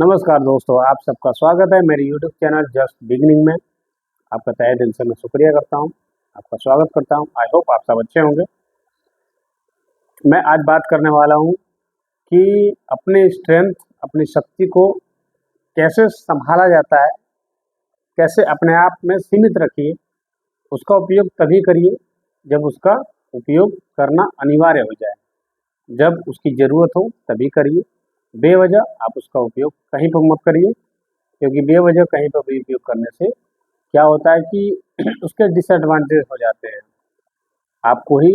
नमस्कार दोस्तों, आप सबका स्वागत है मेरे YouTube चैनल जस्ट बिगिनिंग में। आपका तहे दिल से मैं शुक्रिया करता हूं, आपका स्वागत करता हूं। आई होप आप सब अच्छे होंगे। मैं आज बात करने वाला हूं कि अपनी स्ट्रेंथ, अपनी शक्ति को कैसे संभाला जाता है, कैसे अपने आप में सीमित रखिए। उसका उपयोग तभी करिए जब उसका उपयोग करना अनिवार्य हो जाए। जब उसकी ज़रूरत हो तभी करिए। बेवजह आप उसका उपयोग कहीं पर मत करिए, क्योंकि बेवजह कहीं पर भी उपयोग करने से क्या होता है कि उसके डिसएडवांटेज हो जाते हैं, आपको ही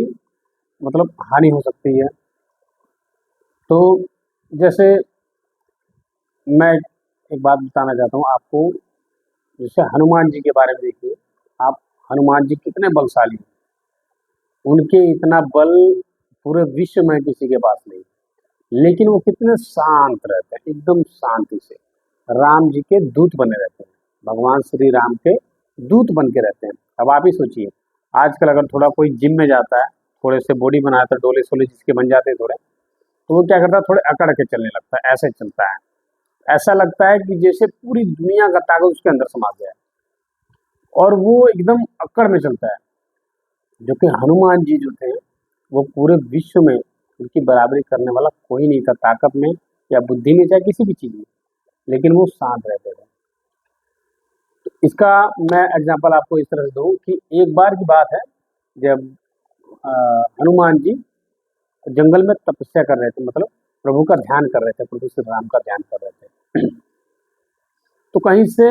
मतलब हानि हो सकती है। तो जैसे मैं एक बात बताना चाहता हूँ आपको, जैसे हनुमान जी के बारे में देखिए आप। हनुमान जी कितने बलशाली हैं, उनके इतना बल पूरे विश्व में किसी के पास नहीं। लेकिन वो कितने शांत रहते हैं, एकदम शांति से। राम जी के दूत बने रहते हैं, भगवान श्री राम के दूत बन के रहते हैं। अब आप ही सोचिए, आजकल अगर थोड़ा कोई जिम में जाता है, थोड़े से बॉडी बनाता है, डोले सोले जिसके बन जाते हैं थोड़े, तो वो क्या करता है, थोड़े अकड़ के चलने लगता है, ऐसे चलता है। ऐसा लगता है कि जैसे पूरी दुनिया का ताकत उसके अंदर समा गया है, और वो एकदम अकड़ में चलता है। जो कि हनुमान जी जो थे, वो पूरे विश्व में उनकी बराबरी करने वाला कोई नहीं था, ताकत में या बुद्धि में, चाहे किसी भी चीज़ में। लेकिन वो शांत रहते थे। तो इसका मैं एग्जांपल आपको इस तरह से दूँ कि एक बार की बात है, जब हनुमान जी जंगल में तपस्या कर रहे थे, मतलब प्रभु का ध्यान कर रहे थे, प्रभु श्री राम का ध्यान कर रहे थे। तो कहीं से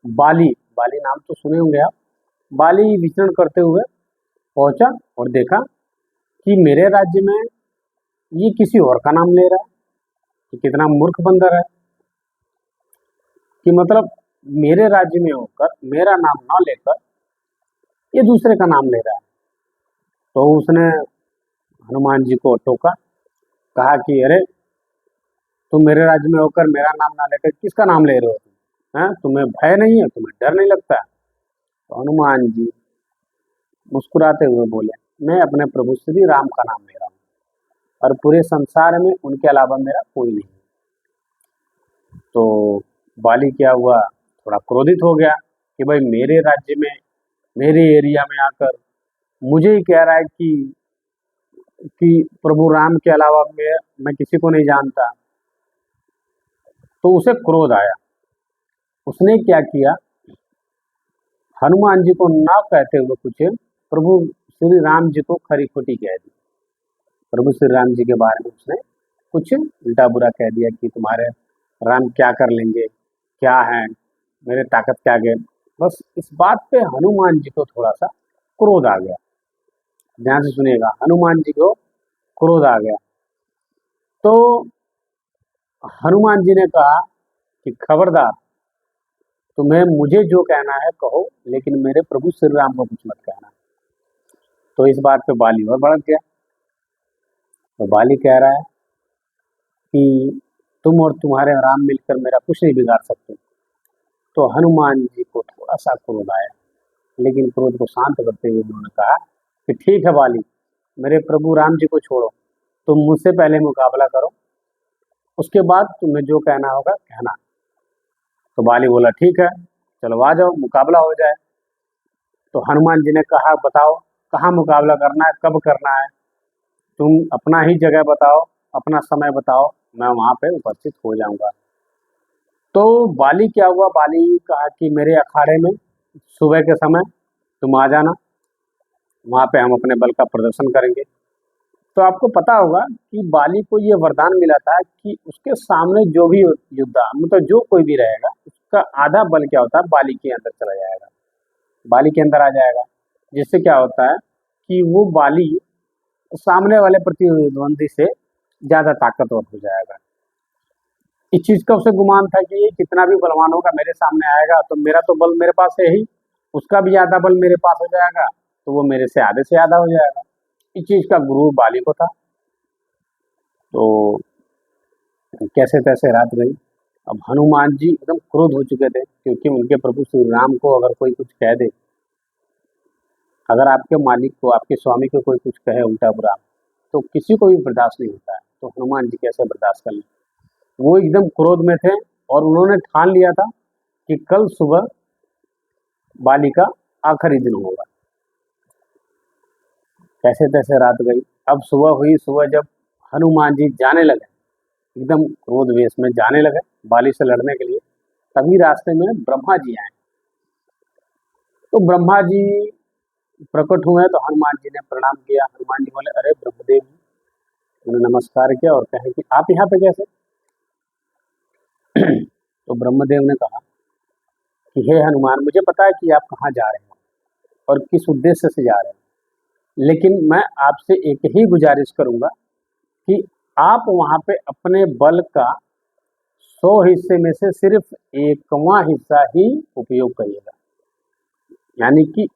बाली बाली नाम तो सुने होंगे आप। बाली विचरण करते हुए पहुंचा और देखा कि मेरे राज्य में ये किसी और का नाम ले रहा है। कि कितना मूर्ख बंदर है, कि मतलब मेरे राज्य में होकर मेरा नाम ना लेकर ये दूसरे का नाम ले रहा है। तो उसने हनुमान जी को टोका, कहा कि अरे, तुम मेरे राज्य में होकर मेरा नाम ना लेकर किसका नाम ले रहे हो तुम? हैं, तुम्हें भय नहीं है, तुम्हें डर नहीं लगता? तो हनुमान जी मुस्कुराते हुए बोले, मैं अपने प्रभु श्री राम का नाम ले रहा हूँ, और पूरे संसार में उनके अलावा मेरा कोई नहीं। तो बाली क्या हुआ, थोड़ा क्रोधित हो गया कि भाई मेरे राज्य में, मेरे एरिया में आकर मुझे ही कह रहा है कि प्रभु राम के अलावा मैं किसी को नहीं जानता। तो उसे क्रोध आया। उसने क्या किया, हनुमान जी को ना कहते हुए कुछ प्रभु श्री राम जी को खरी खोटी कह दी। प्रभु श्री राम जी के बारे में उसने कुछ उल्टा बुरा कह दिया कि तुम्हारे राम क्या कर लेंगे, क्या है, मेरे ताकत क्या गए। बस इस बात पे हनुमान जी को थोड़ा सा क्रोध आ गया। ध्यान से सुनिएगा, हनुमान जी को क्रोध आ गया। तो हनुमान जी ने कहा कि खबरदार, तुम्हें मुझे जो कहना है कहो, लेकिन मेरे प्रभु श्री राम को कुछ मत कहना। तो इस बात पे बाली और भड़क गया। तो बाली कह रहा है कि तुम और तुम्हारे राम मिलकर मेरा कुछ नहीं बिगाड़ सकते। तो हनुमान जी को थोड़ा सा क्रोध आया, लेकिन क्रोध को शांत करते हुए उन्होंने कहा कि ठीक है बाली, मेरे प्रभु राम जी को छोड़ो, तुम मुझसे पहले मुकाबला करो, उसके बाद तुम्हें जो कहना होगा कहना। तो बाली बोला ठीक है, चलो आ जाओ, मुकाबला हो जाए। तो हनुमान जी ने कहा, बताओ कहाँ मुकाबला करना है, कब करना है, तुम अपना ही जगह बताओ, अपना समय बताओ, मैं वहाँ पे उपस्थित हो जाऊंगा। तो बाली क्या हुआ, बाली कहा कि मेरे अखाड़े में सुबह के समय तुम आ जाना, वहाँ पे हम अपने बल का प्रदर्शन करेंगे। तो आपको पता होगा कि बाली को ये वरदान मिला था कि उसके सामने जो भी योद्धा, मतलब जो कोई भी रहेगा, उसका आधा बल क्या होता है, बाली के अंदर चला जाएगा, बाली के अंदर आ जाएगा। जिससे क्या होता है कि वो बाली सामने वाले प्रतिद्वंदी से ज़्यादा ताकतवर हो जाएगा। इस चीज़ का उसे गुमान था कि ये कितना भी बलवान होगा, मेरे सामने आएगा तो मेरा तो बल मेरे पास है ही, उसका भी आधा बल मेरे पास हो जाएगा, तो वो मेरे से आधे से आधा हो जाएगा। इस चीज़ का गुरु बाली को था। तो कैसे तैसे रात गई। अब हनुमान जी एकदम क्रोध हो चुके थे, क्योंकि उनके प्रभु श्री राम को अगर कोई कुछ कह दे, अगर आपके मालिक को, आपके स्वामी को कोई कुछ कहे उल्टा बुरा, तो किसी को भी बर्दाश्त नहीं होता है। तो हनुमान जी कैसे बर्दाश्त कर लें। वो एकदम क्रोध में थे और उन्होंने ठान लिया था कि कल सुबह बाली का आखिरी दिन होगा। कैसे तैसे रात गई। अब सुबह हुई। सुबह जब हनुमान जी जाने लगे, एकदम क्रोध वेश में जाने लगे बाली से लड़ने के लिए, तभी रास्ते में ब्रह्मा जी आए। तो ब्रह्मा जी प्रकट हुए तो हनुमान जी ने प्रणाम किया। हनुमान जी बोले, अरे ब्रह्मदेव जी। उन्होंने नमस्कार किया और कहे कि आप यहाँ पे कैसे? तो ब्रह्मदेव ने कहा कि हे हनुमान, मुझे पता है कि आप कहाँ जा रहे हैं और किस उद्देश्य से जा रहे हैं, लेकिन मैं आपसे एक ही गुजारिश करूंगा कि आप वहां पे अपने बल का 100 हिस्से में से सिर्फ 1वां हिस्सा ही उपयोग करिएगा। यानी कि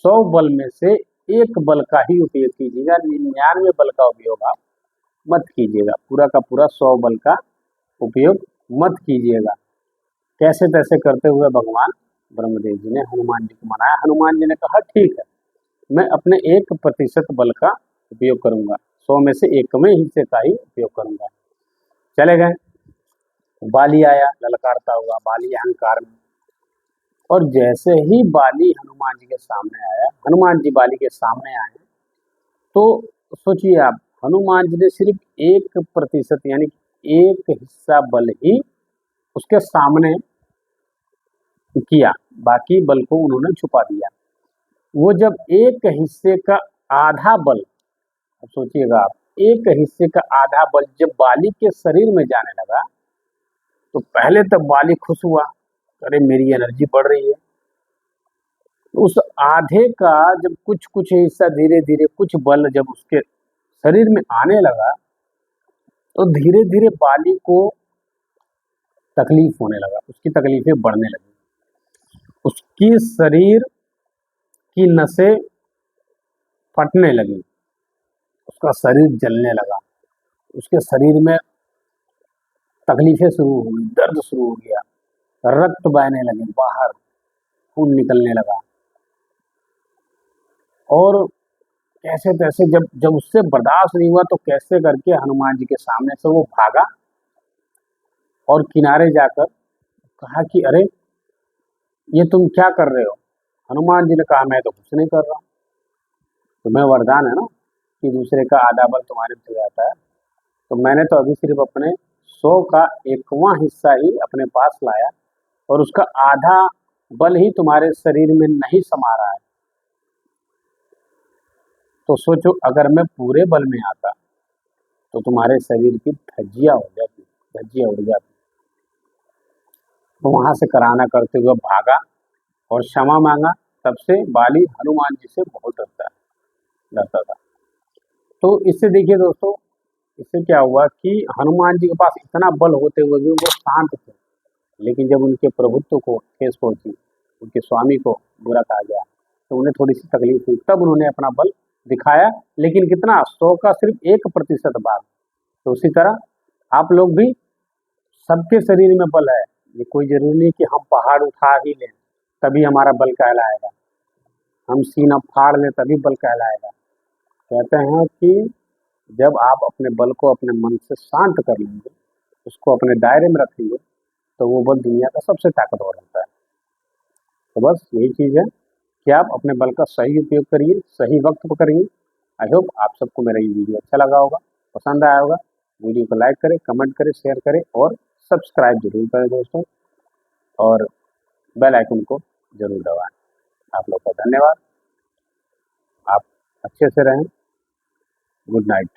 100 बल में से 1 बल का ही उपयोग कीजिएगा, 99 बल का उपयोग आप मत कीजिएगा। पूरा का पूरा 100 बल का उपयोग मत कीजिएगा। कैसे तैसे करते हुए भगवान ब्रह्मदेव जी ने हनुमान जी को मनाया। हनुमान जी ने कहा, ठीक है, मैं अपने 1% बल का उपयोग करूंगा, 100 में से 1वें हिस्से का ही उपयोग करूंगा। चले गए। बाली आया ललकारता हुआ, बाली अहंकार में। और जैसे ही बाली हनुमान जी के सामने आया, हनुमान जी बाली के सामने आए, तो सोचिए आप, हनुमान जी ने सिर्फ 1% यानी 1 हिस्सा बल ही उसके सामने किया, बाकी बल को उन्होंने छुपा दिया। वो जब 1 हिस्से का आधा बल, अब सोचिएगा आप, 1 हिस्से का आधा बल जब बाली के शरीर में जाने लगा, तो पहले तब बाली खुश हुआ, अरे मेरी एनर्जी बढ़ रही है। उस आधे का जब कुछ कुछ हिस्सा धीरे धीरे कुछ बल जब उसके शरीर में आने लगा, तो धीरे धीरे बाली को तकलीफ होने लगा, उसकी तकलीफें बढ़ने लगी, उसकी शरीर की नसें फटने लगी, उसका शरीर जलने लगा, उसके शरीर में तकलीफें शुरू हो गई, दर्द शुरू हो गया, रक्त बहने लगे बाहर, खून निकलने लगा। और कैसे तैसे जब जब उससे बर्दाश्त नहीं हुआ, तो कैसे करके हनुमान जी के सामने से वो भागा और किनारे जाकर कहा कि अरे ये तुम क्या कर रहे हो? हनुमान जी ने कहा, मैं तो कुछ नहीं कर रहा, तुम्हें वरदान है ना कि दूसरे का आधा बल तुम्हारे में जाता है, तो मैंने तो अभी सिर्फ अपने 100 का 1वां हिस्सा ही अपने पास लाया और उसका आधा बल ही तुम्हारे शरीर में नहीं समा रहा है। तो सोचो, अगर मैं पूरे बल में आता तो तुम्हारे शरीर की धज्जियां हो जाती, धज्जियां उड़ जाती। तो वहां से कराना करते हुए भागा और क्षमा मांगा। तब से बाली हनुमान जी से बहुत डरता था। तो इससे देखिए दोस्तों, इससे क्या हुआ कि हनुमान जी के पास इतना बल होते हुए भी वो शांत थे, लेकिन जब उनके प्रभुत्व को ठेस पहुंची, उनके स्वामी को बुरा कहा गया, तो उन्हें थोड़ी सी तकलीफ हुई, तब उन्होंने अपना बल दिखाया। लेकिन कितना? 100 का सिर्फ 1% भाग। तो उसी तरह आप लोग भी, सबके शरीर में बल है। ये कोई जरूरी नहीं कि हम पहाड़ उठा ही लें तभी हमारा बल कहलाएगा, हम सीना फाड़ लें तभी बल कहलाएगा। कहते हैं कि जब आप अपने बल को अपने मन से शांत कर लेंगे, उसको अपने दायरे में रखेंगे, तो वो बल दुनिया का सबसे ताकतवर होता है। तो बस यही चीज़ है कि आप अपने बल का सही उपयोग करिए, सही वक्त पर करिए। आई होप आप सबको मेरा ये वीडियो अच्छा लगा होगा, पसंद आया होगा। वीडियो को लाइक करें, कमेंट करें, शेयर करें और सब्सक्राइब जरूर करें दोस्तों, और बेल आइकन को जरूर दबाएं। आप लोग का धन्यवाद। आप अच्छे से रहें। Good night.